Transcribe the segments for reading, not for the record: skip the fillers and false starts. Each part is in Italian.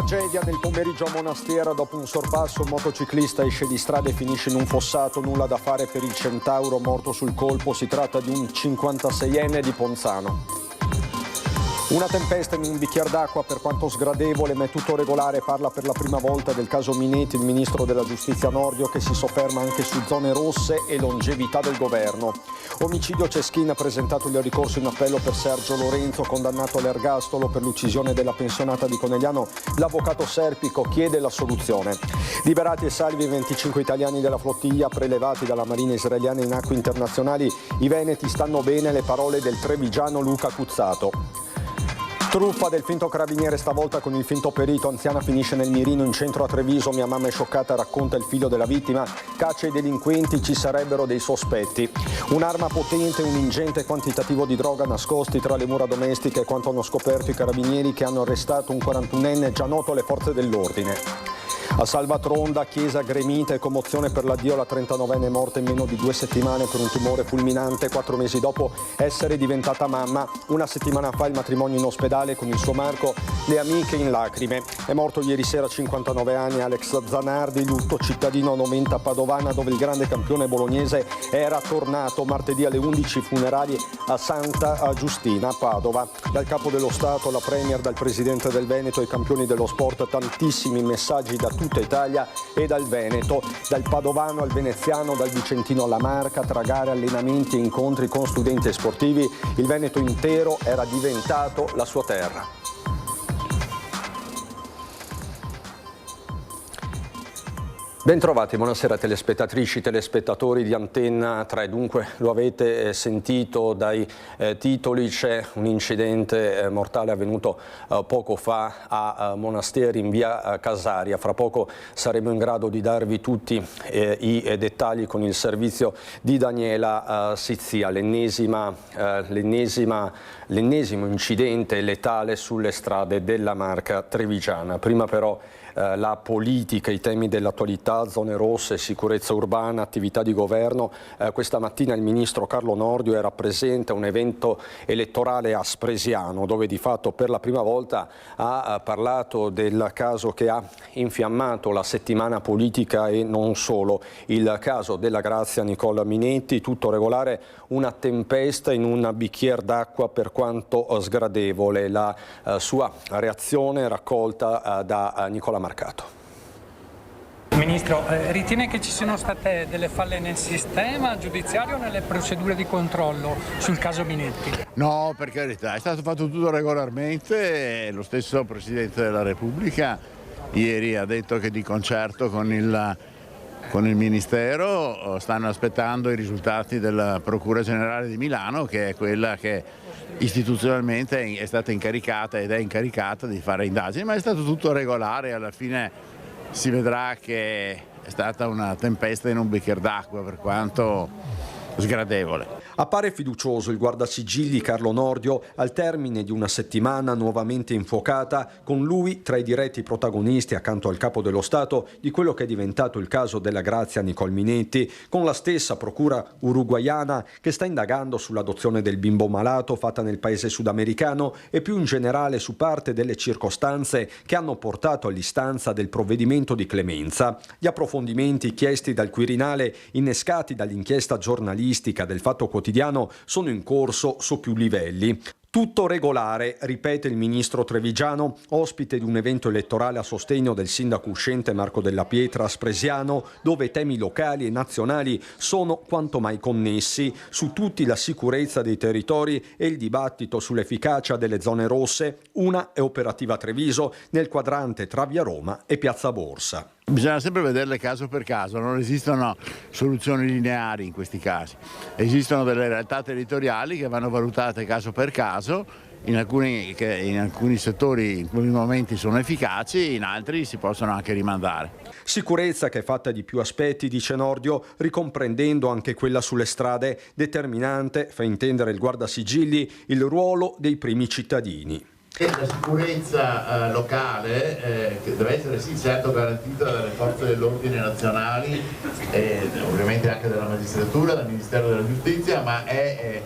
Tragedia nel pomeriggio a Monastera. Dopo un sorpasso un motociclista esce di strada e finisce in un fossato. Nulla da fare per il Centauro morto sul colpo. Si tratta di un 56enne di Ponzano. Una tempesta in un bicchiere d'acqua, per quanto sgradevole, ma è tutto regolare. Parla per la prima volta del caso Minetti il ministro della giustizia Nordio, che si sofferma anche su zone rosse e longevità del governo. Omicidio Ceschin, ha presentato il ricorso in appello per Sergio Lorenzo, condannato all'ergastolo per l'uccisione della pensionata di Conegliano. L'avvocato Serpico chiede l'assoluzione. Liberati e salvi 25 italiani della flottiglia prelevati dalla Marina israeliana in acque internazionali. I veneti stanno bene, le parole del trevigiano Luca Cuzzato. Truffa del finto carabiniere, stavolta con il finto perito. Anziana finisce nel mirino in centro a Treviso. Mia mamma è scioccata, racconta il figlio della vittima. Caccia ai delinquenti, ci sarebbero dei sospetti. Un'arma potente, un ingente quantitativo di droga nascosti tra le mura domestiche, quanto hanno scoperto i carabinieri che hanno arrestato un 41enne già noto alle forze dell'ordine. A Salvatronda, chiesa gremita e commozione per l'addio alla 39enne morta in meno di 2 settimane per un tumore fulminante, 4 mesi dopo essere diventata mamma. Una settimana fa il matrimonio in ospedale con il suo Marco, le amiche in lacrime. È morto ieri sera a 59 anni Alex Zanardi, lutto cittadino a Noventa Padovana, dove il grande campione bolognese era tornato. Martedì alle 11 funerali a Santa Giustina a Padova. Dal capo dello Stato, la Premier, dal Presidente del Veneto ai campioni dello sport, tantissimi messaggi da tutta Italia e dal Veneto, dal padovano al veneziano, dal vicentino alla Marca, tra gare, allenamenti e incontri con studenti e sportivi. Il Veneto intero era diventato la sua terra. Bentrovati, buonasera telespettatrici, telespettatori di Antenna 3. Dunque, lo avete sentito dai titoli, c'è un incidente mortale avvenuto poco fa a Monasteri in via Casaria. Fra poco saremo in grado di darvi tutti i dettagli con il servizio di Daniela Sizzia. L'ennesimo incidente letale sulle strade della Marca trevigiana. Prima però la politica, i temi dell'attualità, zone rosse, sicurezza urbana, attività di governo. Questa mattina il ministro Carlo Nordio era presente a un evento elettorale a Spresiano, dove di fatto per la prima volta ha parlato del caso che ha infiammato la settimana politica e non solo, il caso della Grazia Nicola Minetti. Tutto regolare, una tempesta in un bicchiere d'acqua, per quanto sgradevole. La sua reazione raccolta da Nicola Marcato. Ministro, ritiene che ci siano state delle falle nel sistema giudiziario o nelle procedure di controllo sul caso Minetti? No, per carità, è stato fatto tutto regolarmente. Lo stesso Presidente della Repubblica ieri ha detto che di concerto con il Ministero stanno aspettando i risultati della Procura Generale di Milano, che è quella che istituzionalmente è stata incaricata ed è incaricata di fare indagini, ma è stato tutto regolare. Alla fine si vedrà che è stata una tempesta in un bicchiere d'acqua, per quanto sgradevole. Appare fiducioso il guardasigilli Carlo Nordio al termine di una settimana nuovamente infuocata, con lui tra i diretti protagonisti accanto al capo dello Stato di quello che è diventato il caso della Grazia Nicole Minetti, con la stessa procura uruguaiana che sta indagando sull'adozione del bimbo malato fatta nel paese sudamericano e più in generale su parte delle circostanze che hanno portato all'istanza del provvedimento di clemenza. Gli approfondimenti chiesti dal Quirinale, innescati dall'inchiesta giornalistica del Fatto Quotidiano, sono in corso su più livelli. Tutto regolare, ripete il ministro trevigiano, ospite di un evento elettorale a sostegno del sindaco uscente Marco Della Pietra a Spresiano, dove temi locali e nazionali sono quanto mai connessi, su tutti la sicurezza dei territori e il dibattito sull'efficacia delle zone rosse. Una è operativa a Treviso, nel quadrante tra via Roma e piazza Borsa. Bisogna sempre vederle caso per caso, non esistono soluzioni lineari in questi casi. Esistono delle realtà territoriali che vanno valutate caso per caso, in alcuni settori in alcuni momenti sono efficaci, in altri si possono anche rimandare. Sicurezza che è fatta di più aspetti, dice Nordio, ricomprendendo anche quella sulle strade, determinante, fa intendere il guardasigilli, il ruolo dei primi cittadini. La sicurezza locale che deve essere sì certo garantita dalle forze dell'ordine nazionali e ovviamente anche dalla magistratura, dal Ministero della Giustizia, ma è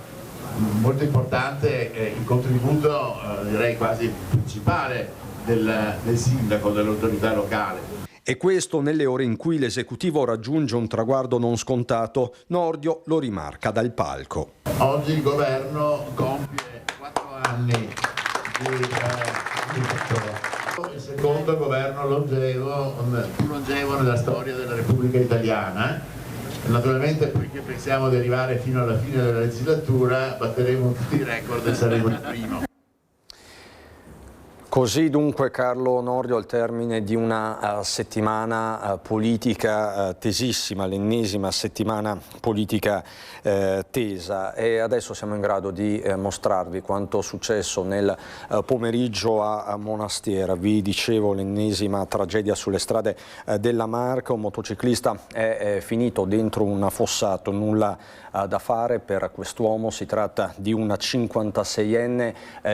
molto importante il contributo, direi quasi principale, del sindaco, dell'autorità locale. E questo nelle ore in cui l'esecutivo raggiunge un traguardo non scontato, Nordio lo rimarca dal palco. Oggi il governo compie 4 anni di il secondo governo longevo, più longevo nella storia della Repubblica Italiana. Naturalmente, poiché pensiamo di arrivare fino alla fine della legislatura, batteremo tutti i record e saremo il primo. Così dunque Carlo Nordio al termine di una settimana politica tesissima, l'ennesima settimana politica tesa, e adesso siamo in grado di mostrarvi quanto successo nel pomeriggio a Monastiera. Vi dicevo, l'ennesima tragedia sulle strade della Marca, un motociclista è finito dentro un fossato, nulla da fare per quest'uomo, si tratta di una 56enne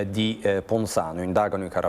di Ponzano, indagano i carabinieri.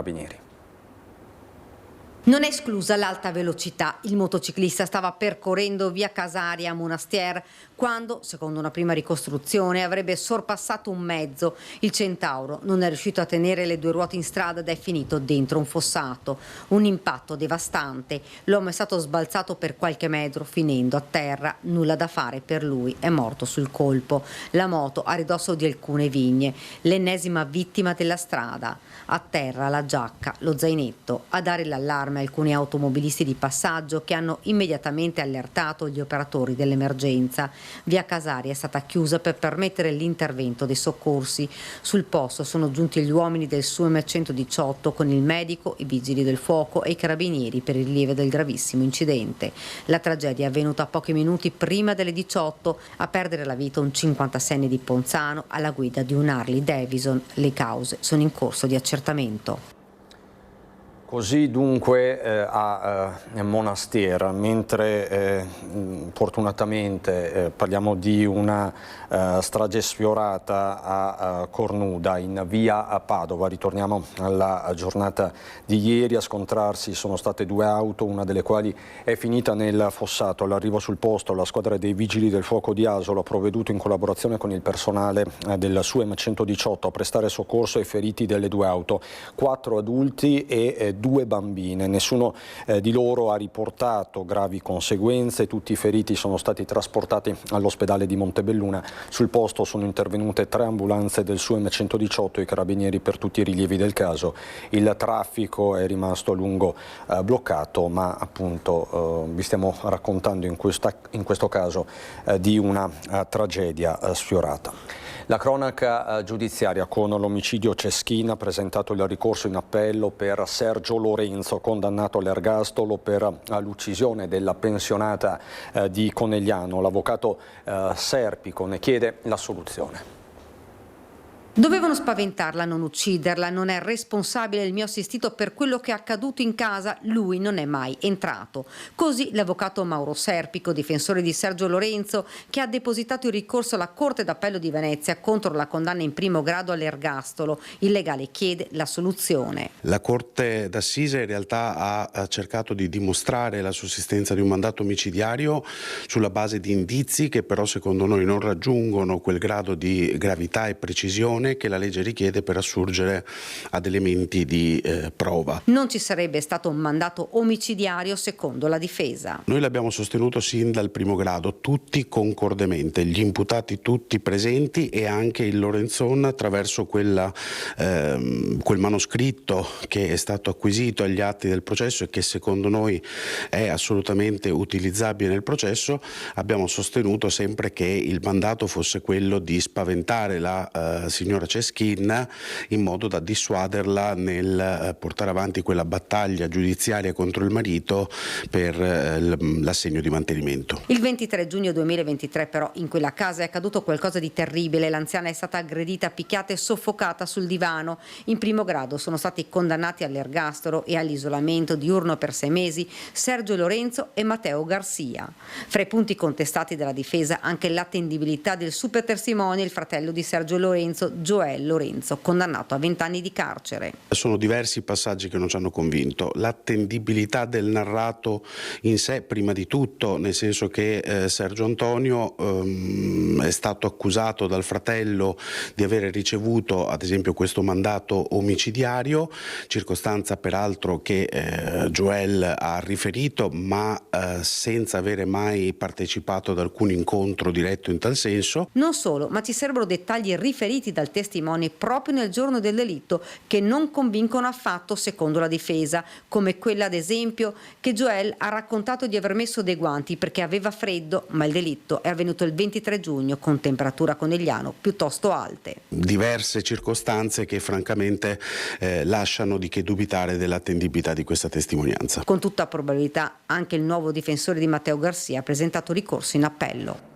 Non è esclusa l'alta velocità. Il motociclista stava percorrendo via Casaria a Monastier quando, secondo una prima ricostruzione, avrebbe sorpassato un mezzo. Il Centauro non è riuscito a tenere le due ruote in strada ed è finito dentro un fossato. Un impatto devastante. L'uomo è stato sbalzato per qualche metro, finendo a terra. Nulla da fare per lui, è morto sul colpo. La moto a ridosso di alcune vigne. L'ennesima vittima della strada. A terra la giacca, lo zainetto. A dare l'allarme alcuni automobilisti di passaggio che hanno immediatamente allertato gli operatori dell'emergenza. Via Casaria è stata chiusa per permettere l'intervento dei soccorsi. Sul posto sono giunti gli uomini del SUEM 118 con il medico, i vigili del fuoco e i carabinieri per il rilievo del gravissimo incidente. La tragedia è avvenuta pochi minuti prima delle 18, a perdere la vita un 56enne di Ponzano alla guida di un Harley Davidson. Le cause sono in corso di accertamento. Così dunque a Monastiera, mentre fortunatamente parliamo di una strage sfiorata a Cornuda in via Padova. Ritorniamo alla giornata di ieri. A scontrarsi sono state due auto, una delle quali è finita nel fossato. All'arrivo sul posto la squadra dei vigili del fuoco di Asolo ha provveduto in collaborazione con il personale del SUEM 118 a prestare soccorso ai feriti delle due auto, 4 adulti e 2 bambine. Nessuno di loro ha riportato gravi conseguenze, tutti i feriti sono stati trasportati all'ospedale di Montebelluna. Sul posto sono intervenute 3 ambulanze del SUEM 118 e i carabinieri per tutti i rilievi del caso. Il traffico è rimasto a lungo bloccato, ma appunto vi stiamo raccontando in questo caso di una tragedia sfiorata. La cronaca giudiziaria con l'omicidio Ceschin ha presentato il ricorso in appello per Sergio Lorenzo, condannato all'ergastolo per l'uccisione della pensionata di Conegliano. L'avvocato Serpico ne chiede l'assoluzione. Dovevano spaventarla, non ucciderla, non è responsabile il mio assistito per quello che è accaduto in casa, lui non è mai entrato. Così l'avvocato Mauro Serpico, difensore di Sergio Lorenzo, che ha depositato il ricorso alla Corte d'Appello di Venezia contro la condanna in primo grado all'ergastolo. Il legale chiede l'assoluzione. La Corte d'Assise in realtà ha cercato di dimostrare la sussistenza di un mandato omicidiario sulla base di indizi che però secondo noi non raggiungono quel grado di gravità e precisione che la legge richiede per assurgere ad elementi di prova. Non ci sarebbe stato un mandato omicidiario secondo la difesa. Noi l'abbiamo sostenuto sin dal primo grado, tutti concordemente, gli imputati tutti presenti e anche il Lorenzon attraverso quel manoscritto che è stato acquisito agli atti del processo e che secondo noi è assolutamente utilizzabile nel processo. Abbiamo sostenuto sempre che il mandato fosse quello di spaventare la signora Ceschin in modo da dissuaderla nel portare avanti quella battaglia giudiziaria contro il marito per l'assegno di mantenimento. Il 23 giugno 2023 però in quella casa è accaduto qualcosa di terribile. L'anziana è stata aggredita, picchiata e soffocata sul divano. In primo grado sono stati condannati all'ergastolo e all'isolamento diurno per 6 mesi Sergio Lorenzo e Matteo Garcia. Fra i punti contestati dalla difesa anche l'attendibilità del super testimone, il fratello di Sergio Lorenzo, Joel Lorenzo, condannato a 20 anni di carcere. Sono diversi passaggi che non ci hanno convinto. L'attendibilità del narrato in sé, prima di tutto, nel senso che Sergio Antonio è stato accusato dal fratello di avere ricevuto ad esempio questo mandato omicidiario, circostanza peraltro che Joel ha riferito, ma senza avere mai partecipato ad alcun incontro diretto in tal senso. Non solo, ma ci servono dettagli riferiti dal testimone proprio nel giorno del delitto che non convincono affatto secondo la difesa, come quella ad esempio che Joel ha raccontato di aver messo dei guanti perché aveva freddo, ma il delitto è avvenuto il 23 giugno con temperature a Conegliano piuttosto alte. Diverse circostanze che francamente lasciano di che dubitare dell'attendibilità di questa testimonianza. Con tutta probabilità anche il nuovo difensore di Matteo Garcia ha presentato ricorso in appello.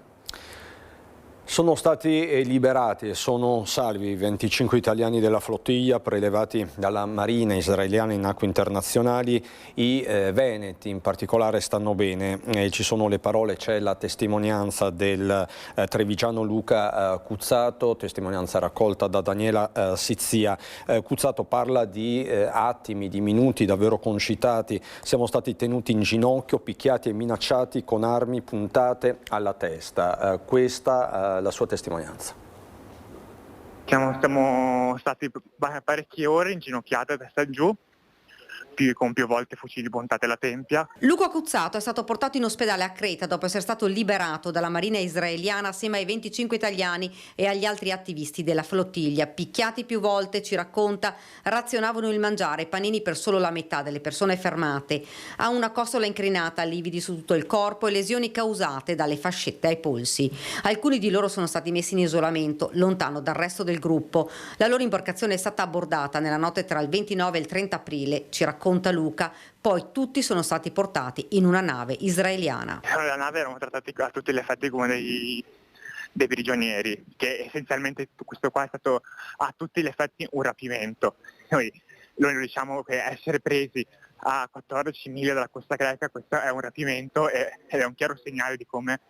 Sono stati liberati e sono salvi 25 italiani della flottiglia prelevati dalla Marina israeliana in acque internazionali. I veneti in particolare stanno bene. Ci sono le parole, c'è la testimonianza del trevigiano Luca Cuzzato, testimonianza raccolta da Daniela Sizzia. Cuzzato parla di attimi, di minuti davvero concitati. Siamo stati tenuti in ginocchio, picchiati e minacciati con armi puntate alla testa. Questa la sua testimonianza. Siamo stati parecchie ore inginocchiati a testa giù, con più volte fucili puntati alla tempia. Luca Cuzzato è stato portato in ospedale a Creta dopo essere stato liberato dalla Marina israeliana assieme ai 25 italiani e agli altri attivisti della flottiglia. Picchiati più volte, ci racconta, razionavano il mangiare, panini per solo la metà delle persone fermate. Ha una costola incrinata, lividi su tutto il corpo e lesioni causate dalle fascette ai polsi. Alcuni di loro sono stati messi in isolamento, lontano dal resto del gruppo. La loro imbarcazione è stata abbordata nella notte tra il 29 e il 30 aprile, ci racconta Luca, poi tutti sono stati portati in una nave israeliana. La nave erano trattati a tutti gli effetti come dei prigionieri, che essenzialmente questo qua è stato a tutti gli effetti un rapimento. Noi diciamo che essere presi a 14 miglia dalla costa greca, questo è un rapimento ed è un chiaro segnale di come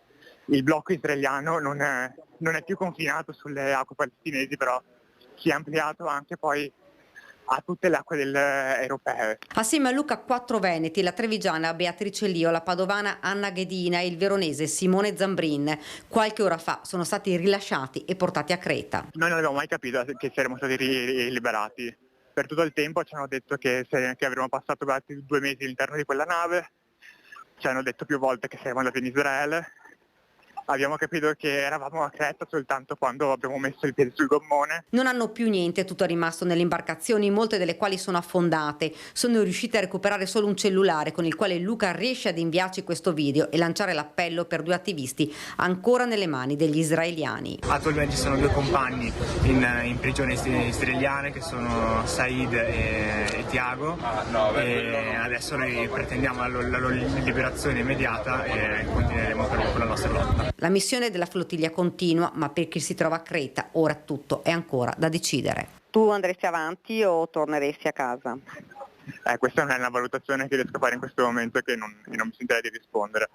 il blocco israeliano non è più confinato sulle acque palestinesi, però si è ampliato anche poi a tutte le acque europee. Assieme a Luca 4 veneti, la trevigiana Beatrice Lio, la padovana Anna Ghedina e il veronese Simone Zambrin. Qualche ora fa sono stati rilasciati e portati a Creta. Noi non abbiamo mai capito che saremmo stati liberati. Per tutto il tempo ci hanno detto che avremmo passato altri 2 mesi all'interno di quella nave, ci hanno detto più volte che saremmo andati in Israele. Abbiamo capito che eravamo a Creta soltanto quando abbiamo messo il piede sul gommone. Non hanno più niente, tutto è rimasto nelle imbarcazioni, molte delle quali sono affondate. Sono riusciti a recuperare solo un cellulare con il quale Luca riesce ad inviarci questo video e lanciare l'appello per 2 attivisti ancora nelle mani degli israeliani. Attualmente ci sono 2 compagni in prigione israeliane che sono Said e Tiago e adesso noi pretendiamo la loro liberazione immediata e continueremo con la nostra lotta. La missione della flottiglia continua, ma per chi si trova a Creta ora tutto è ancora da decidere. Tu andresti avanti o torneresti a casa? Questa non è una valutazione che riesco a fare in questo momento e che non mi sentirei di rispondere.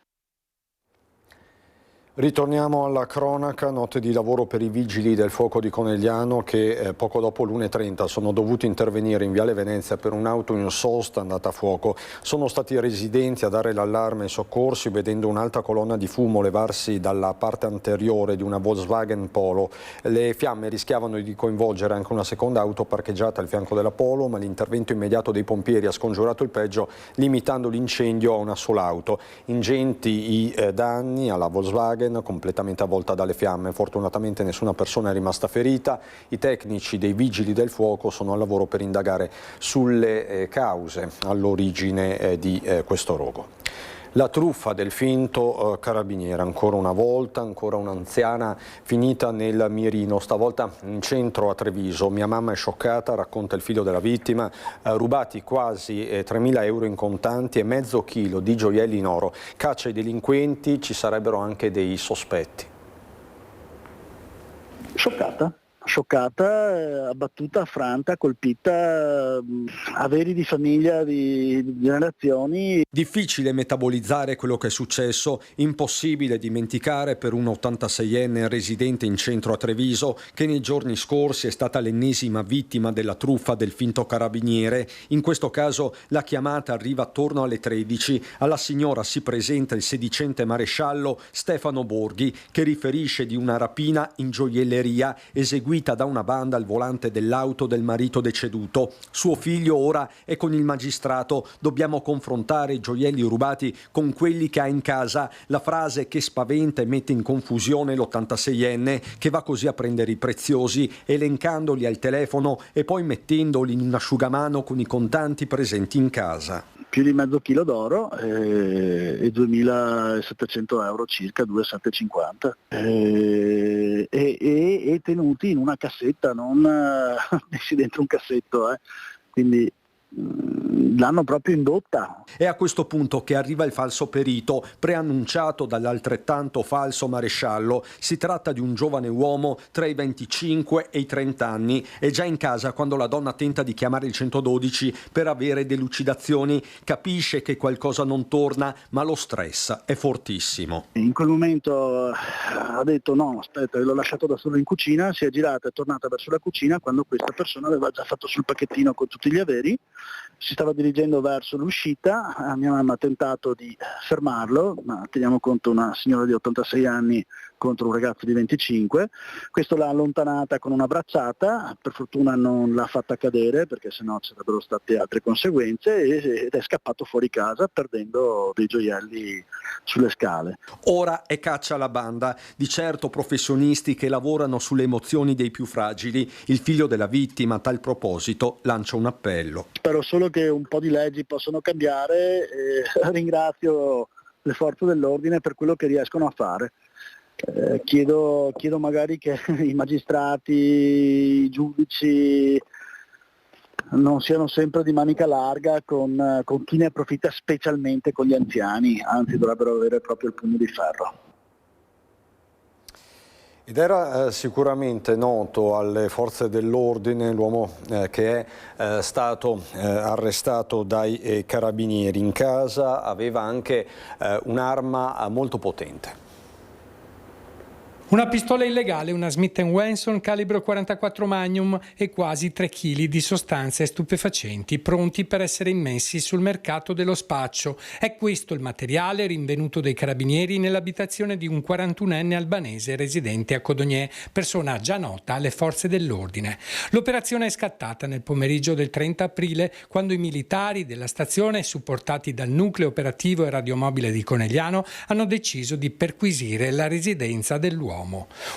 Ritorniamo alla cronaca, notte di lavoro per i vigili del fuoco di Conegliano che poco dopo l'1:30 sono dovuti intervenire in Viale Venezia per un'auto in sosta andata a fuoco. Sono stati i residenti a dare l'allarme ai soccorsi vedendo un'alta colonna di fumo levarsi dalla parte anteriore di una Volkswagen Polo. Le fiamme rischiavano di coinvolgere anche una seconda auto parcheggiata al fianco della Polo, ma l'intervento immediato dei pompieri ha scongiurato il peggio limitando l'incendio a una sola auto. Ingenti i danni alla Volkswagen, completamente avvolta dalle fiamme. Fortunatamente nessuna persona è rimasta ferita. I tecnici dei vigili del fuoco sono al lavoro per indagare sulle cause all'origine di questo rogo. La truffa del finto carabiniere, ancora una volta, ancora un'anziana finita nel mirino, stavolta in centro a Treviso. Mia mamma è scioccata, racconta il figlio della vittima, rubati quasi 3.000 euro in contanti e mezzo chilo di gioielli in oro. Caccia ai delinquenti, ci sarebbero anche dei sospetti. Scioccata, scioccata, abbattuta, affranta, colpita, averi di famiglia, di generazioni. Difficile metabolizzare quello che è successo, impossibile dimenticare per un 86enne residente in centro a Treviso che nei giorni scorsi è stata l'ennesima vittima della truffa del finto carabiniere. In questo caso la chiamata arriva attorno alle 13. Alla signora si presenta il sedicente maresciallo Stefano Borghi che riferisce di una rapina in gioielleria eseguita da una banda al volante dell'auto del marito deceduto. Suo figlio ora è con il magistrato. Dobbiamo confrontare i gioielli rubati con quelli che ha in casa. La frase che spaventa e mette in confusione l'86enne che va così a prendere i preziosi, elencandoli al telefono e poi mettendoli in un asciugamano con i contanti presenti in casa. Più di mezzo chilo d'oro e 2.700 euro circa, 2.750 e tenuti in una cassetta, non messi dentro un cassetto, quindi l'hanno proprio indotta. È a questo punto che arriva il falso perito, preannunciato dall'altrettanto falso maresciallo. Si tratta di un giovane uomo tra i 25 e i 30 anni. È già in casa quando la donna tenta di chiamare il 112 per avere delucidazioni. Capisce che qualcosa non torna, ma lo stress è fortissimo. In quel momento ha detto no, aspetta, l'ho lasciato da solo in cucina, si è girata e è tornata verso la cucina quando questa persona aveva già fatto sul pacchettino con tutti gli averi. Si stava dirigendo verso l'uscita, mia mamma ha tentato di fermarlo, ma teniamo conto una signora di 86 anni contro un ragazzo di 25, questo l'ha allontanata con una bracciata, per fortuna non l'ha fatta cadere perché sennò ci sarebbero state altre conseguenze ed è scappato fuori casa perdendo dei gioielli sulle scale. Ora è caccia alla banda, di certo professionisti che lavorano sulle emozioni dei più fragili. Il figlio della vittima a tal proposito lancia un appello. Spero solo che un po' di leggi possano cambiare e ringrazio le forze dell'ordine per quello che riescono a fare. Chiedo magari che i magistrati, i giudici non siano sempre di manica larga con chi ne approfitta, specialmente con gli anziani, anzi dovrebbero avere proprio il pugno di ferro. Ed era sicuramente noto alle forze dell'ordine l'uomo che è stato arrestato dai carabinieri. In casa aveva anche un'arma molto potente. Una pistola illegale, una Smith & Wesson calibro 44 Magnum e quasi 3 kg di sostanze stupefacenti pronti per essere immessi sul mercato dello spaccio. È questo il materiale rinvenuto dai carabinieri nell'abitazione di un 41enne albanese residente a Codogné, persona già nota alle forze dell'ordine. L'operazione è scattata nel pomeriggio del 30 aprile quando i militari della stazione, supportati dal nucleo operativo e radiomobile di Conegliano, hanno deciso di perquisire la residenza dell'uomo.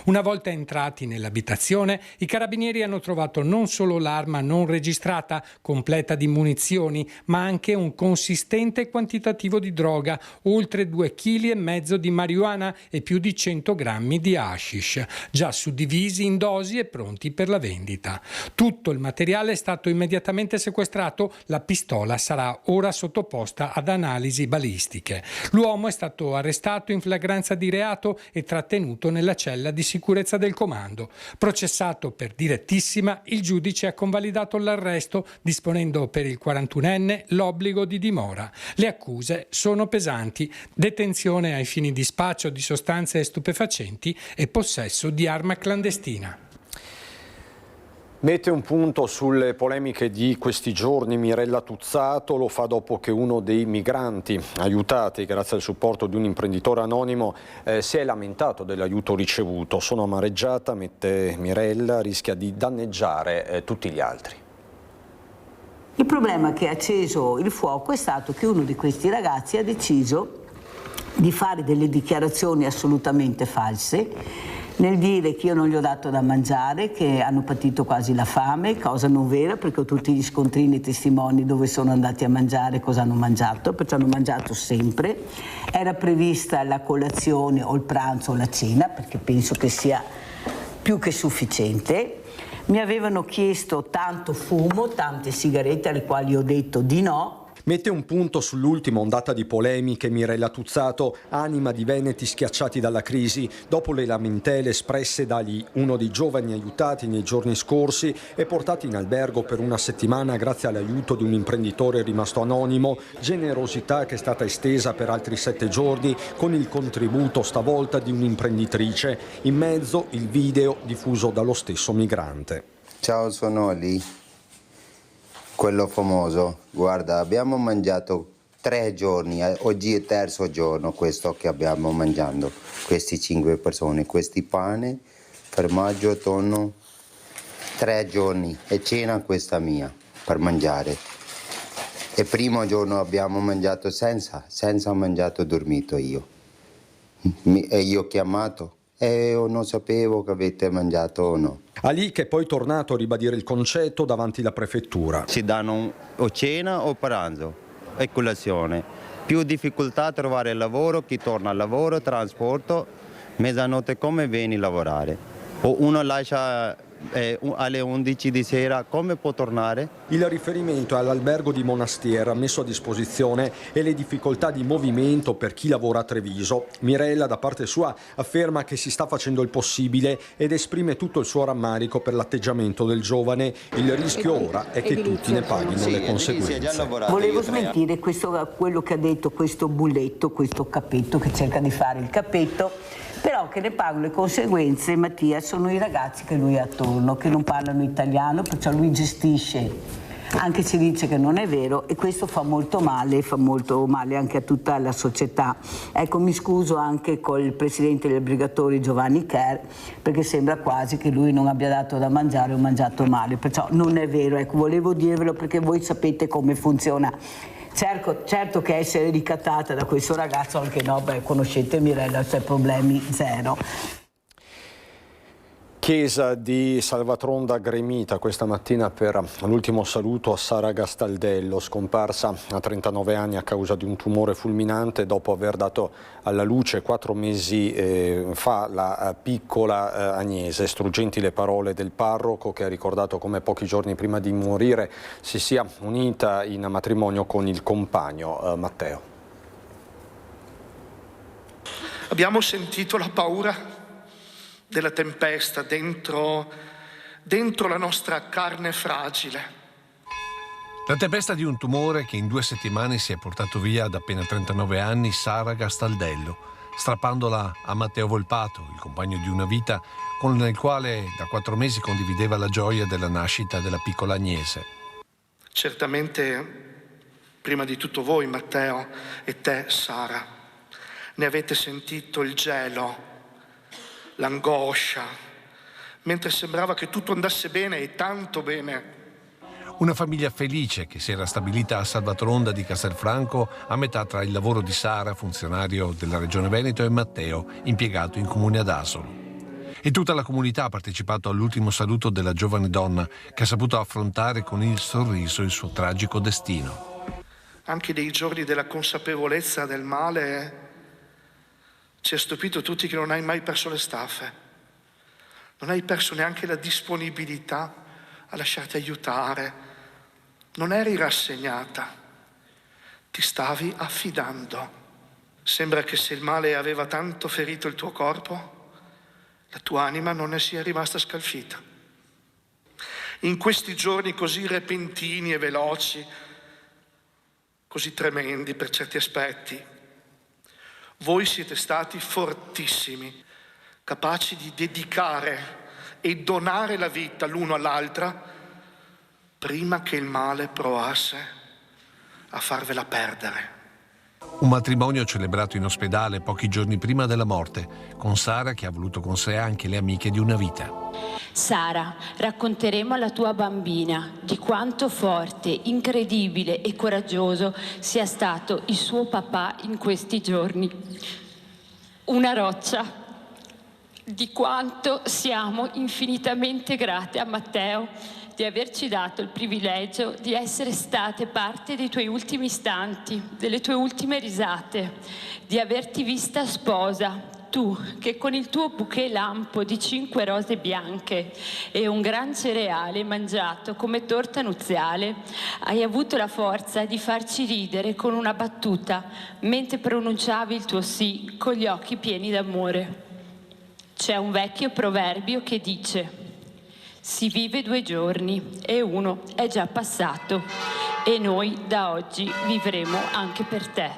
Una volta entrati nell'abitazione, i carabinieri hanno trovato non solo l'arma non registrata, completa di munizioni, ma anche un consistente quantitativo di droga, oltre 2,5 kg di marijuana e più di 100 grammi di hashish, già suddivisi in dosi e pronti per la vendita. Tutto il materiale è stato immediatamente sequestrato, la pistola sarà ora sottoposta ad analisi balistiche. L'uomo è stato arrestato in flagranza di reato e trattenuto nella cella di sicurezza del comando. Processato per direttissima, il giudice ha convalidato l'arresto disponendo per il 41enne l'obbligo di dimora. Le accuse sono pesanti: detenzione ai fini di spaccio di sostanze stupefacenti e possesso di arma clandestina. Mette un punto sulle polemiche di questi giorni Mirella Tuzzato, lo fa dopo che uno dei migranti aiutati grazie al supporto di un imprenditore anonimo si è lamentato dell'aiuto ricevuto. Sono amareggiata, mette Mirella, rischia di danneggiare tutti gli altri. Il problema che ha acceso il fuoco è stato che uno di questi ragazzi ha deciso di fare delle dichiarazioni assolutamente false, nel dire che io non gli ho dato da mangiare, che hanno patito quasi la fame, cosa non vera perché ho tutti gli scontrini e testimoni dove sono andati a mangiare, cosa hanno mangiato, perciò hanno mangiato sempre. Era prevista la colazione o il pranzo o la cena, perché penso che sia più che sufficiente. Mi avevano chiesto tanto fumo, tante sigarette alle quali ho detto di no. Mette un punto sull'ultima ondata di polemiche Mirella Tuzzato, anima di veneti schiacciati dalla crisi, dopo le lamentele espresse dagli uno dei giovani aiutati nei giorni scorsi e portati in albergo per una settimana grazie all'aiuto di un imprenditore rimasto anonimo, generosità che è stata estesa per altri 7 giorni con il contributo stavolta di un'imprenditrice. In mezzo il video diffuso dallo stesso migrante. Ciao, sono lì. Quello famoso, guarda, abbiamo mangiato 3 giorni, oggi è il terzo giorno questo che abbiamo mangiando, questi 5 persone, questi pane, formaggio, tonno, 3 giorni e cena questa mia per mangiare. E primo giorno abbiamo mangiato senza mangiato, dormito io. E io ho chiamato e io non sapevo che avete mangiato o no. Ali che è poi tornato a ribadire il concetto davanti alla prefettura. Ci danno o cena o pranzo e colazione. Più difficoltà a trovare lavoro, chi torna al lavoro, trasporto, mezzanotte come vieni a lavorare. O uno lascia alle 11 di sera, come può tornare? Il riferimento è all'albergo di Monastier messo a disposizione e le difficoltà di movimento per chi lavora a Treviso. Mirella da parte sua afferma che si sta facendo il possibile ed esprime tutto il suo rammarico per l'atteggiamento del giovane. Il rischio ora è che tutti ne paghino le conseguenze. Volevo smentire quello che ha detto questo bulletto, questo cappetto che cerca di fare il cappetto, però che ne pagano le conseguenze, Mattia, sono i ragazzi che lui ha attorno, che non parlano italiano, perciò lui gestisce, anche se dice che non è vero, e questo fa molto male anche a tutta la società. Ecco, mi scuso anche col presidente degli obbligatori Giovanni Kerr, perché sembra quasi che lui non abbia dato da mangiare o mangiato male, perciò non è vero, ecco, volevo dirvelo perché voi sapete come funziona. Certo che essere ricattata da questo ragazzo, anche no, conoscete Mirella, c'è problemi zero. Chiesa di Salvatronda gremita questa mattina per l'ultimo saluto a Sara Gastaldello, scomparsa a 39 anni a causa di un tumore fulminante dopo aver dato alla luce 4 mesi fa la piccola Agnese. Struggenti le parole del parroco che ha ricordato come pochi giorni prima di morire si sia unita in matrimonio con il compagno Matteo. Abbiamo sentito la paura della tempesta dentro la nostra carne fragile. La tempesta di un tumore che in 2 settimane si è portato via ad appena 39 anni Sara Gastaldello, strappandola a Matteo Volpato, il compagno di una vita con il quale da 4 mesi condivideva la gioia della nascita della piccola Agnese. Certamente, prima di tutto voi, Matteo, e te, Sara, ne avete sentito il gelo, l'angoscia, mentre sembrava che tutto andasse bene e tanto bene. Una famiglia felice che si era stabilita a Salvatronda di Castelfranco a metà tra il lavoro di Sara, funzionario della Regione Veneto, e Matteo, impiegato in comune ad Asolo. E tutta la comunità ha partecipato all'ultimo saluto della giovane donna che ha saputo affrontare con il sorriso il suo tragico destino. Anche nei giorni della consapevolezza del male ci ha stupito tutti che non hai mai perso le staffe, non hai perso neanche la disponibilità a lasciarti aiutare, non eri rassegnata, ti stavi affidando. Sembra che se il male aveva tanto ferito il tuo corpo, la tua anima non ne sia rimasta scalfita. In questi giorni così repentini e veloci, così tremendi per certi aspetti, voi siete stati fortissimi, capaci di dedicare e donare la vita l'uno all'altra prima che il male provasse a farvela perdere. Un matrimonio celebrato in ospedale pochi giorni prima della morte, con Sara che ha voluto con sé anche le amiche di una vita. Sara, racconteremo alla tua bambina di quanto forte, incredibile e coraggioso sia stato il suo papà in questi giorni. Una roccia. Di quanto siamo infinitamente grate a Matteo di averci dato il privilegio di essere state parte dei tuoi ultimi istanti, delle tue ultime risate, di averti vista sposa, tu che con il tuo bouquet lampo di 5 rose bianche e un gran cereale mangiato come torta nuziale, hai avuto la forza di farci ridere con una battuta mentre pronunciavi il tuo sì con gli occhi pieni d'amore. C'è un vecchio proverbio che dice: si vive 2 giorni e uno è già passato, e noi da oggi vivremo anche per te.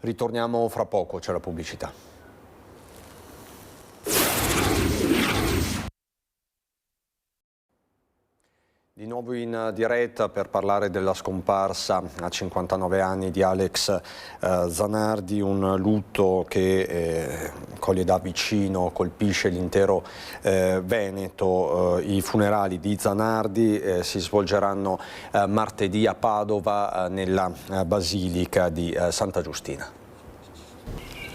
Ritorniamo fra poco, c'è la pubblicità. Di nuovo in diretta per parlare della scomparsa a 59 anni di Alex Zanardi, un lutto che coglie da vicino, colpisce l'intero Veneto. I funerali di Zanardi si svolgeranno martedì a Padova nella Basilica di Santa Giustina.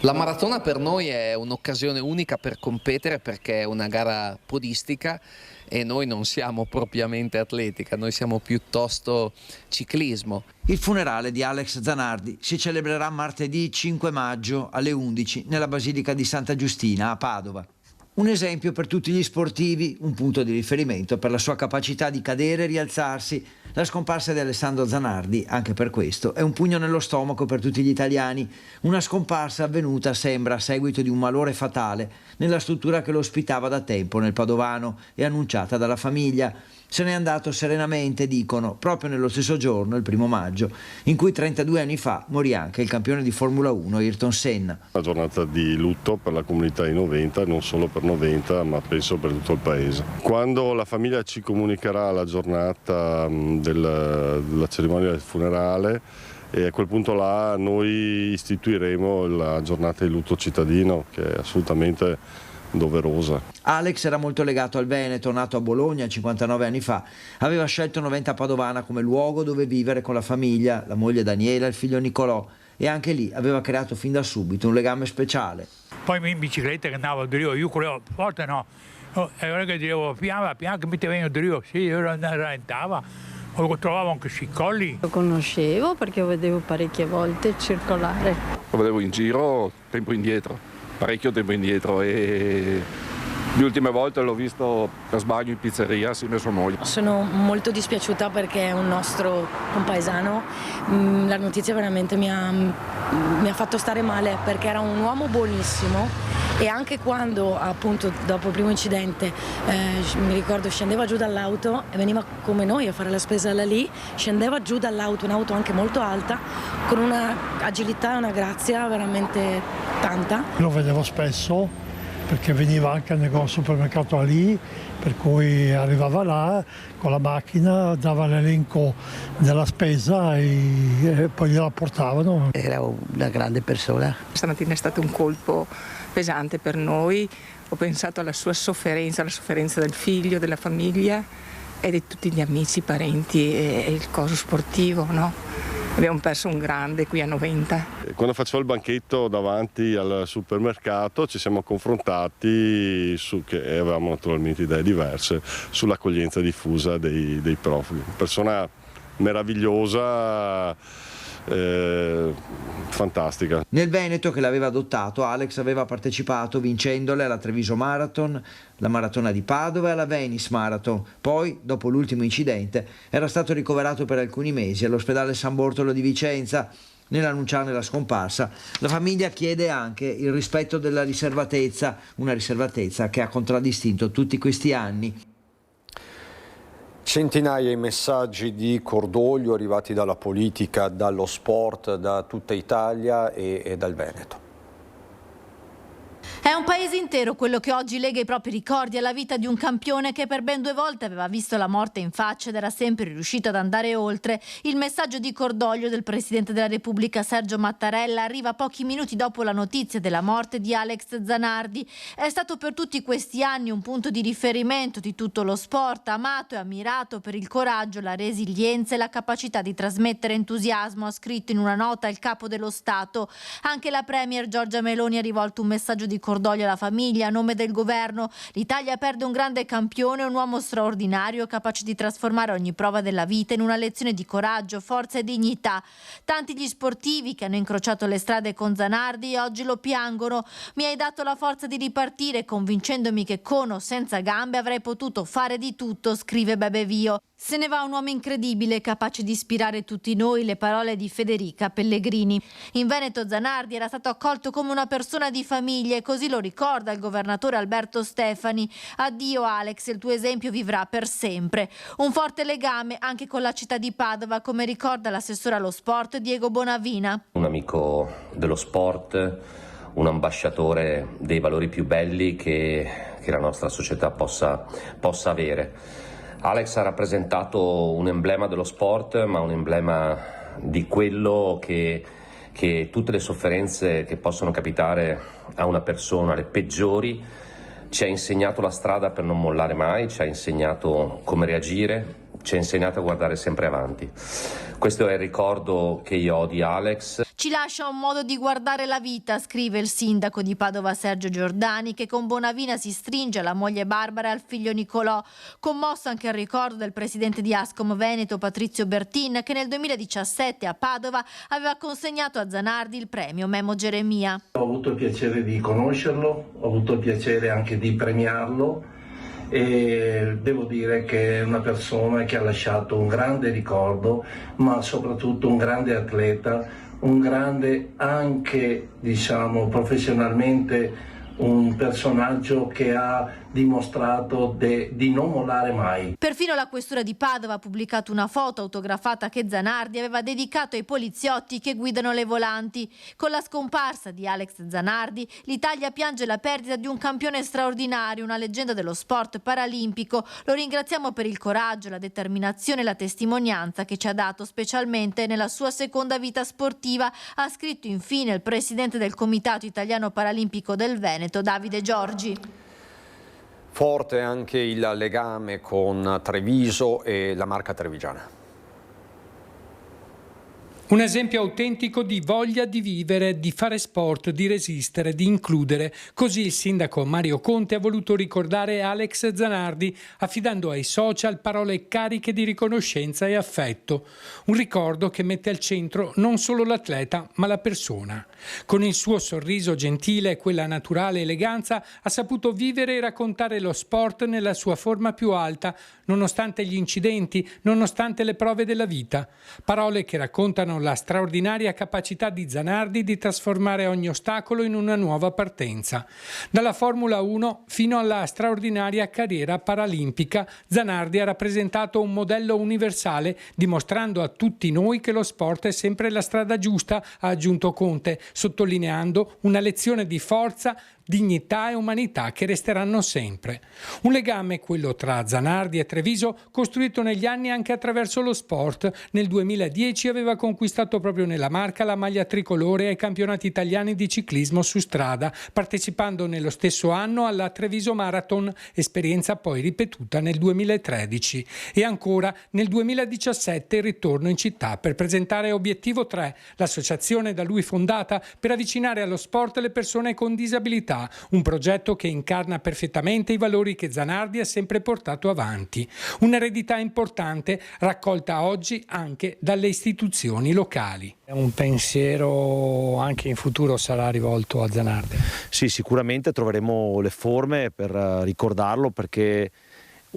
La maratona per noi è un'occasione unica per competere, perché è una gara podistica e noi non siamo propriamente atletica, noi siamo piuttosto ciclismo. Il funerale di Alex Zanardi si celebrerà martedì 5 maggio alle 11 nella Basilica di Santa Giustina a Padova. Un esempio per tutti gli sportivi, un punto di riferimento per la sua capacità di cadere e rialzarsi. La scomparsa di Alessandro Zanardi, anche per questo, è un pugno nello stomaco per tutti gli italiani. Una scomparsa avvenuta, sembra, a seguito di un malore fatale nella struttura che lo ospitava da tempo nel Padovano e annunciata dalla famiglia. Se n'è andato serenamente, dicono, proprio nello stesso giorno, il 1° maggio, in cui 32 anni fa morì anche il campione di Formula 1 Ayrton Senna. Una giornata di lutto per la comunità di Noventa, non solo per Noventa, ma penso per tutto il paese. Quando la famiglia ci comunicherà la giornata della cerimonia del funerale, e a quel punto là noi istituiremo la giornata di lutto cittadino, che è assolutamente doverosa. Alex era molto legato al Veneto, nato a Bologna 59 anni fa. Aveva scelto Noventa Padovana come luogo dove vivere con la famiglia, la moglie Daniela e il figlio Nicolò, e anche lì aveva creato fin da subito un legame speciale. Poi in bicicletta che andavo a Rio, io correvo forte, no, e allora che dicevo piano che mi ti vengo a Rio, sì, io rallentava, lo trovavo anche sui colli. Lo conoscevo perché lo vedevo parecchie volte circolare. Lo vedevo in giro, tempo indietro. Parecchio tempo indietro, e le ultime volte l'ho visto per sbaglio in pizzeria assieme a sua moglie. Sono molto dispiaciuta perché è un nostro compaesano. La notizia veramente mi ha fatto stare male, perché era un uomo buonissimo, e anche quando appunto dopo il primo incidente mi ricordo scendeva giù dall'auto e veniva come noi a fare la spesa là lì, scendeva giù dall'auto, un'auto anche molto alta, con una agilità e una grazia veramente tanta. Lo vedevo spesso perché veniva anche al negozio supermercato lì, per cui arrivava là con la macchina, dava l'elenco della spesa e poi gliela portavano. Era una grande persona. Stamattina è stato un colpo pesante per noi, ho pensato alla sua sofferenza, alla sofferenza del figlio, della famiglia e di tutti gli amici, parenti e il coso sportivo, no? Abbiamo perso un grande qui a Noventa. Quando facevo il banchetto davanti al supermercato ci siamo confrontati che avevamo naturalmente idee diverse sull'accoglienza diffusa dei profughi. Persona meravigliosa, fantastica. Nel Veneto, che l'aveva adottato, Alex aveva partecipato vincendole alla Treviso Marathon, la maratona di Padova e alla Venice Marathon. Poi, dopo l'ultimo incidente, era stato ricoverato per alcuni mesi all'ospedale San Bortolo di Vicenza. Nell'annunciarne la scomparsa, la famiglia chiede anche il rispetto della riservatezza, una riservatezza che ha contraddistinto tutti questi anni. Centinaia i messaggi di cordoglio arrivati dalla politica, dallo sport, da tutta Italia e dal Veneto. È un paese intero quello che oggi lega i propri ricordi alla vita di un campione che per ben 2 volte aveva visto la morte in faccia ed era sempre riuscito ad andare oltre. Il messaggio di cordoglio del Presidente della Repubblica Sergio Mattarella arriva pochi minuti dopo la notizia della morte di Alex Zanardi. È stato per tutti questi anni un punto di riferimento di tutto lo sport, amato e ammirato per il coraggio, la resilienza e la capacità di trasmettere entusiasmo, ha scritto in una nota il Capo dello Stato. Anche la Premier Giorgia Meloni ha rivolto un messaggio di cordoglio cordoglio alla famiglia a nome del governo. L'Italia perde un grande campione, un uomo straordinario capace di trasformare ogni prova della vita in una lezione di coraggio, forza e dignità. Tanti gli sportivi che hanno incrociato le strade con Zanardi oggi lo piangono. Mi hai dato la forza di ripartire convincendomi che con o senza gambe avrei potuto fare di tutto, scrive Bebe Vio. Se ne va un uomo incredibile, capace di ispirare tutti noi, le parole di Federica Pellegrini. In Veneto Zanardi era stato accolto come una persona di famiglia e così lo ricorda il governatore Alberto Stefani. Addio Alex, il tuo esempio vivrà per sempre. Un forte legame anche con la città di Padova, come ricorda l'assessore allo sport Diego Bonavina. Un amico dello sport, un ambasciatore dei valori più belli che la nostra società possa avere. Alex ha rappresentato un emblema dello sport, ma un emblema di quello che tutte le sofferenze che possono capitare a una persona, le peggiori, ci ha insegnato la strada per non mollare mai, ci ha insegnato come reagire, ci ha insegnato a guardare sempre avanti. Questo è il ricordo che io ho di Alex. Ci lascia un modo di guardare la vita, scrive il sindaco di Padova Sergio Giordani, che con Bonavina si stringe alla moglie Barbara e al figlio Nicolò. Commosso anche il ricordo del presidente di Ascom Veneto Patrizio Bertin, che nel 2017 a Padova aveva consegnato a Zanardi il premio Memo Geremia. Ho avuto il piacere di conoscerlo, ho avuto il piacere anche di premiarlo e devo dire che è una persona che ha lasciato un grande ricordo, ma soprattutto un grande atleta, un grande anche, professionalmente, un personaggio che ha dimostrato di non mollare mai. Perfino la questura di Padova ha pubblicato una foto autografata che Zanardi aveva dedicato ai poliziotti che guidano le volanti. Con la scomparsa di Alex Zanardi, l'Italia piange la perdita di un campione straordinario, una leggenda dello sport paralimpico. Lo ringraziamo per il coraggio, la determinazione e la testimonianza che ci ha dato, specialmente nella sua seconda vita sportiva, ha scritto infine il presidente del Comitato Italiano Paralimpico del Veneto, Davide Giorgi. Forte anche il legame con Treviso e la Marca trevigiana. Un esempio autentico di voglia di vivere, di fare sport, di resistere, di includere. Così il sindaco Mario Conte ha voluto ricordare Alex Zanardi, affidando ai social parole cariche di riconoscenza e affetto. Un ricordo che mette al centro non solo l'atleta, ma la persona. Con il suo sorriso gentile e quella naturale eleganza ha saputo vivere e raccontare lo sport nella sua forma più alta, nonostante gli incidenti, nonostante le prove della vita. Parole che raccontano la straordinaria capacità di Zanardi di trasformare ogni ostacolo in una nuova partenza. Dalla Formula 1 fino alla straordinaria carriera paralimpica, Zanardi ha rappresentato un modello universale, dimostrando a tutti noi che lo sport è sempre la strada giusta, ha aggiunto Conte, sottolineando una lezione di forza, dignità e umanità che resteranno sempre. Un legame, quello tra Zanardi e Treviso, costruito negli anni anche attraverso lo sport. Nel 2010 aveva conquistato proprio nella Marca la maglia tricolore ai campionati italiani di ciclismo su strada, partecipando nello stesso anno alla Treviso Marathon, esperienza poi ripetuta nel 2013. E ancora nel 2017 il ritorno in città per presentare Obiettivo 3, l'associazione da lui fondata per avvicinare allo sport le persone con disabilità. Un progetto che incarna perfettamente i valori che Zanardi ha sempre portato avanti. Un'eredità importante raccolta oggi anche dalle istituzioni locali. Un pensiero anche in futuro sarà rivolto a Zanardi? Sì, sicuramente troveremo le forme per ricordarlo, perché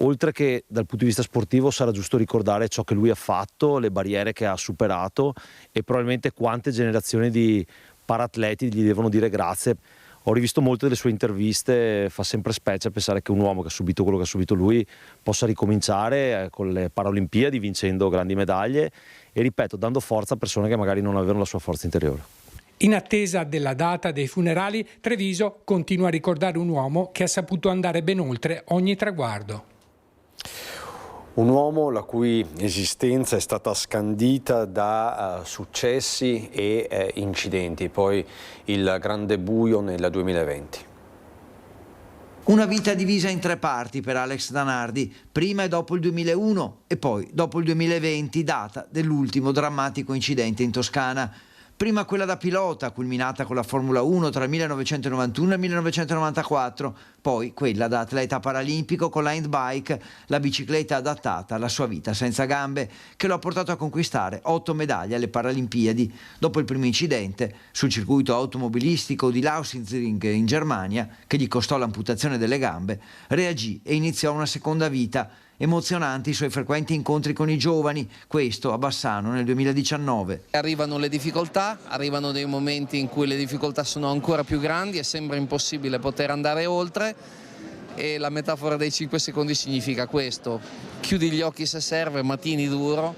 oltre che dal punto di vista sportivo sarà giusto ricordare ciò che lui ha fatto, le barriere che ha superato e probabilmente quante generazioni di paratleti gli devono dire grazie. Ho rivisto molte delle sue interviste, fa sempre specie pensare che un uomo che ha subito quello che ha subito lui possa ricominciare con le Paralimpiadi vincendo grandi medaglie e, ripeto, dando forza a persone che magari non avevano la sua forza interiore. In attesa della data dei funerali, Treviso continua a ricordare un uomo che ha saputo andare ben oltre ogni traguardo. Un uomo la cui esistenza è stata scandita da successi e incidenti, poi il grande buio nel 2020. Una vita divisa in tre parti per Alex Zanardi, prima e dopo il 2001 e poi dopo il 2020, data dell'ultimo drammatico incidente in Toscana. Prima quella da pilota, culminata con la Formula 1 tra il 1991 e il 1994, poi quella da atleta paralimpico con la handbike, la bicicletta adattata alla sua vita senza gambe, che lo ha portato a conquistare 8 medaglie alle Paralimpiadi. Dopo il primo incidente sul circuito automobilistico di Lausitzring in Germania, che gli costò l'amputazione delle gambe, reagì e iniziò una seconda vita. Emozionanti i suoi frequenti incontri con i giovani, questo a Bassano nel 2019. Arrivano le difficoltà, arrivano dei momenti in cui le difficoltà sono ancora più grandi e sembra impossibile poter andare oltre, e la metafora dei 5 secondi significa questo: chiudi gli occhi se serve, ma tieni duro,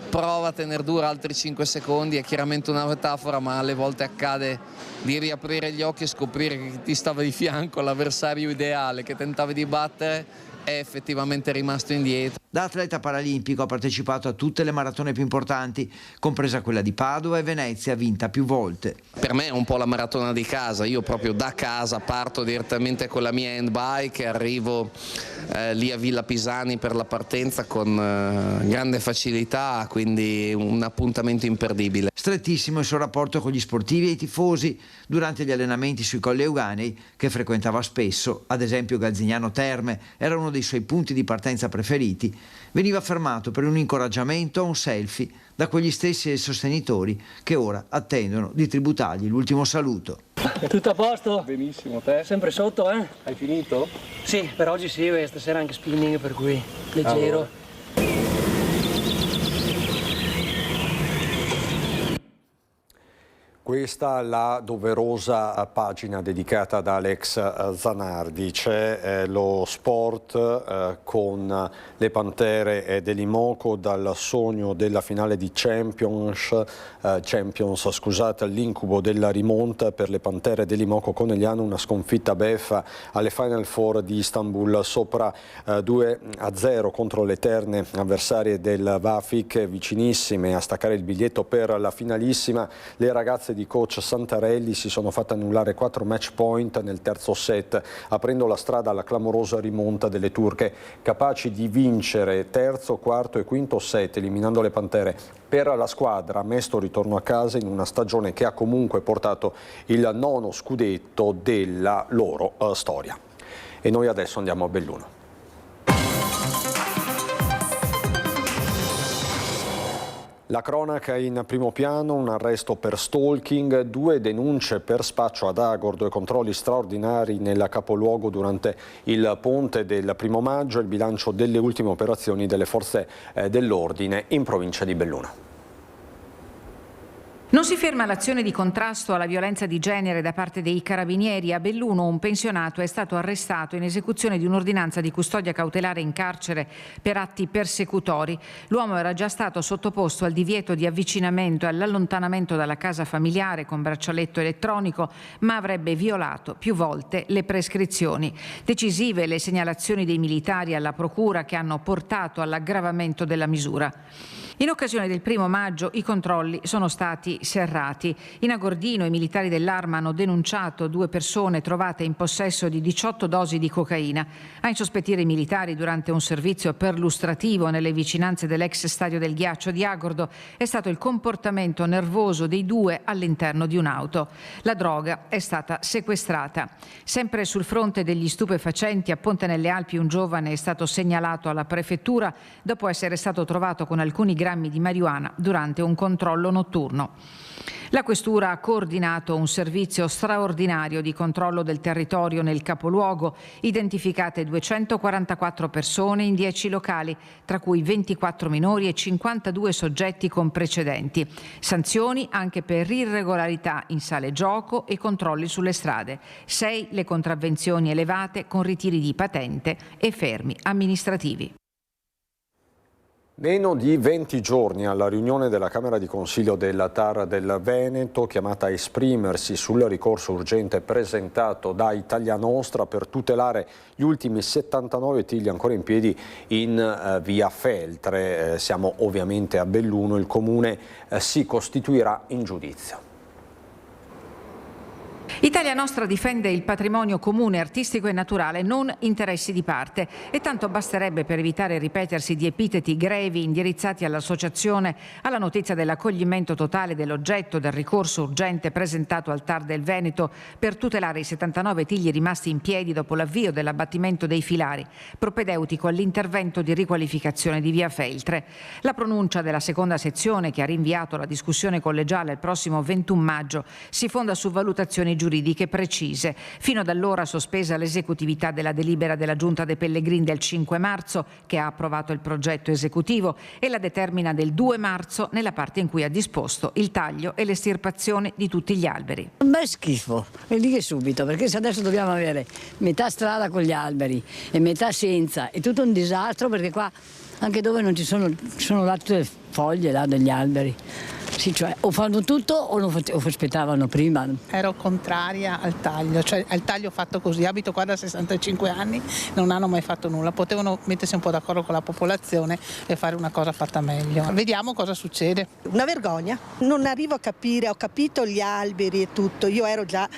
prova a tenere duro altri 5 secondi, è chiaramente una metafora, ma alle volte accade di riaprire gli occhi e scoprire che chi ti stava di fianco, l'avversario ideale che tentavi di battere, è effettivamente rimasto indietro. Da atleta paralimpico ha partecipato a tutte le maratone più importanti, compresa quella di Padova e Venezia, vinta più volte. Per me è un po' la maratona di casa, io proprio da casa parto direttamente con la mia handbike e arrivo lì a Villa Pisani per la partenza con grande facilità, quindi un appuntamento imperdibile. Strettissimo il suo rapporto con gli sportivi e i tifosi durante gli allenamenti sui Colli Euganei, che frequentava spesso, ad esempio Galzignano Terme era uno dei suoi punti di partenza preferiti. Veniva fermato per un incoraggiamento o un selfie da quegli stessi sostenitori che ora attendono di tributargli l'ultimo saluto. È tutto a posto? Benissimo, te? Sempre sotto, eh? Hai finito? Sì, per oggi sì, stasera anche spinning, per cui leggero. Allora. Questa è la doverosa pagina dedicata ad Alex Zanardi. C'è lo sport con le Pantere dell'Imoco, dal sogno della finale di Champions, all'incubo della rimonta per le Pantere dell'Imoco Conegliano, una sconfitta beffa alle Final Four di Istanbul, sopra 2-0 contro le eterne avversarie del Vafik, vicinissime a staccare il biglietto per la finalissima. Le ragazze di coach Santarelli si sono fatte annullare 4 match point nel terzo set, aprendo la strada alla clamorosa rimonta delle turche, capaci di vincere terzo, quarto e quinto set, eliminando le Pantere. Per la squadra, mesto ritorno a casa in una stagione che ha comunque portato il 9° scudetto della loro storia. E noi adesso andiamo a Belluno. La cronaca in primo piano, un arresto per stalking, 2 denunce per spaccio ad Agordo e controlli straordinari nel capoluogo durante il ponte del 1° maggio, il bilancio delle ultime operazioni delle forze dell'ordine in provincia di Belluno. Non si ferma l'azione di contrasto alla violenza di genere da parte dei carabinieri. A Belluno un pensionato è stato arrestato in esecuzione di un'ordinanza di custodia cautelare in carcere per atti persecutori. L'uomo era già stato sottoposto al divieto di avvicinamento e all'allontanamento dalla casa familiare con braccialetto elettronico, ma avrebbe violato più volte le prescrizioni. Decisive le segnalazioni dei militari alla procura che hanno portato all'aggravamento della misura. In occasione del 1° maggio i controlli sono stati serrati. In Agordino i militari dell'Arma hanno denunciato 2 persone trovate in possesso di 18 dosi di cocaina. A insospettire i militari durante un servizio perlustrativo nelle vicinanze dell'ex stadio del Ghiaccio di Agordo è stato il comportamento nervoso dei 2 all'interno di un'auto. La droga è stata sequestrata. Sempre sul fronte degli stupefacenti, a Ponte nelle Alpi un giovane è stato segnalato alla prefettura dopo essere stato trovato con alcuni grammi di marijuana durante un controllo notturno. La questura ha coordinato un servizio straordinario di controllo del territorio nel capoluogo, identificate 244 persone in 10 locali, tra cui 24 minori e 52 soggetti con precedenti. Sanzioni anche per irregolarità in sale gioco e controlli sulle strade. 6 le contravvenzioni elevate con ritiri di patente e fermi amministrativi. Meno di 20 giorni alla riunione della Camera di Consiglio della TAR del Veneto, chiamata a esprimersi sul ricorso urgente presentato da Italia Nostra per tutelare gli ultimi 79 tigli ancora in piedi in via Feltre. Siamo ovviamente a Belluno, il comune si costituirà in giudizio. Italia Nostra difende il patrimonio comune, artistico e naturale, non interessi di parte. E tanto basterebbe per evitare il ripetersi di epiteti grevi indirizzati all'associazione alla notizia dell'accoglimento totale dell'oggetto del ricorso urgente presentato al TAR del Veneto per tutelare i 79 tigli rimasti in piedi dopo l'avvio dell'abbattimento dei filari, propedeutico all'intervento di riqualificazione di via Feltre. La pronuncia della seconda sezione, che ha rinviato la discussione collegiale al prossimo 21 maggio, si fonda su valutazioni giuridiche precise. Fino ad allora sospesa l'esecutività della delibera della Giunta dei Pellegrini del 5 marzo, che ha approvato il progetto esecutivo, e la determina del 2 marzo nella parte in cui ha disposto il taglio e l'estirpazione di tutti gli alberi. Un bel schifo, mi dica subito, perché se adesso dobbiamo avere metà strada con gli alberi e metà senza, è tutto un disastro, perché qua anche dove non ci sono là tutte le foglie là degli alberi. Sì, cioè o fanno tutto o lo aspettavano prima. Ero contraria al taglio, cioè al taglio fatto così. Abito qua da 65 anni, non hanno mai fatto nulla. Potevano mettersi un po' d'accordo con la popolazione e fare una cosa fatta meglio. Vediamo cosa succede. Una vergogna. Non arrivo a capire, ho capito gli alberi e tutto. Io ero già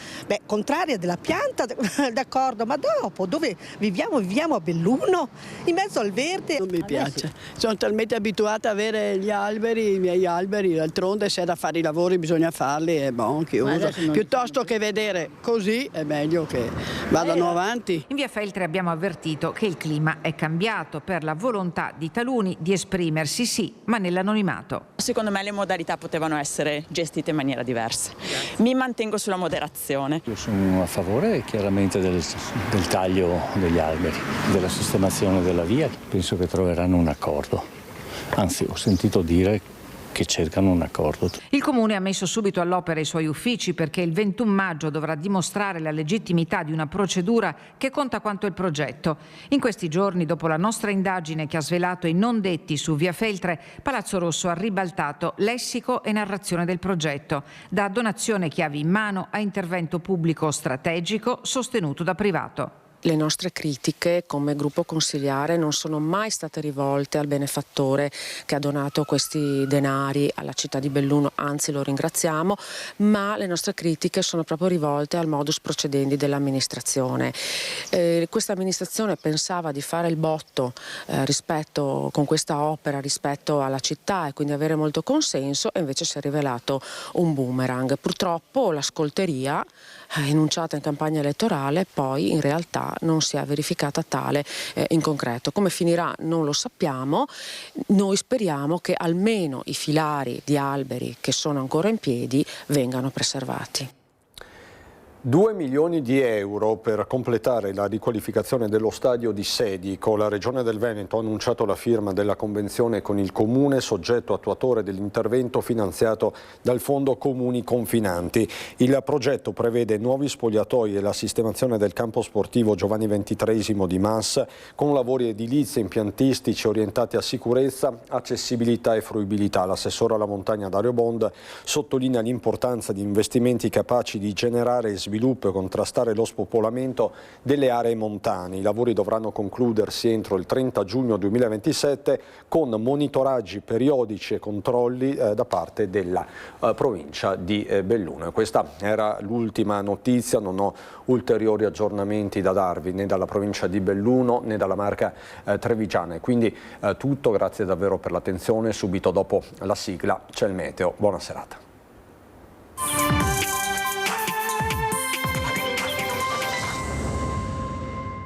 contraria della pianta, d'accordo, ma dopo dove viviamo? Viviamo a Belluno, in mezzo al verde. Non mi piace. Sono talmente abituata a avere gli alberi, i miei alberi, d'altronde se è da fare i lavori bisogna farli e chiuso. Piuttosto che vedere così è meglio che vadano avanti. In via Feltre abbiamo avvertito che il clima è cambiato per la volontà di taluni di esprimersi, sì, ma nell'anonimato. Secondo me le modalità potevano essere gestite in maniera diversa. Mi mantengo sulla moderazione. Io sono a favore chiaramente del taglio degli alberi, della sistemazione della via. Penso che troveranno un accordo. Anzi, ho sentito dire che cercano un accordo. Il Comune ha messo subito all'opera i suoi uffici, perché il 21 maggio dovrà dimostrare la legittimità di una procedura che conta quanto il progetto. In questi giorni, dopo la nostra indagine che ha svelato i non detti su via Feltre, Palazzo Rosso ha ribaltato lessico e narrazione del progetto, da donazione chiavi in mano a intervento pubblico strategico sostenuto da privato. Le nostre critiche come gruppo consiliare non sono mai state rivolte al benefattore che ha donato questi denari alla città di Belluno, anzi lo ringraziamo, ma le nostre critiche sono proprio rivolte al modus procedendi dell'amministrazione. Questa amministrazione pensava di fare il botto con questa opera rispetto alla città e quindi avere molto consenso, e invece si è rivelato un boomerang. Purtroppo la scolteria enunciata in campagna elettorale poi in realtà non si è verificata tale in concreto. Come finirà non lo sappiamo. Noi speriamo che almeno i filari di alberi che sono ancora in piedi vengano preservati. 2 milioni di euro per completare la riqualificazione dello stadio di Sedico. La Regione del Veneto ha annunciato la firma della convenzione con il Comune, soggetto attuatore dell'intervento finanziato dal Fondo Comuni Confinanti. Il progetto prevede nuovi spogliatoi e la sistemazione del campo sportivo Giovanni XXIII di Mas, con lavori edilizi e impiantistici orientati a sicurezza, accessibilità e fruibilità. L'assessore alla montagna Dario Bond sottolinea l'importanza di investimenti capaci di generare sviluppo e contrastare lo spopolamento delle aree montane. I lavori dovranno concludersi entro il 30 giugno 2027 con monitoraggi periodici e controlli da parte della provincia di Belluno. Questa era l'ultima notizia, non ho ulteriori aggiornamenti da darvi né dalla provincia di Belluno né dalla Marca Trevigiana. E quindi tutto, grazie davvero per l'attenzione. Subito dopo la sigla c'è il meteo. Buona serata.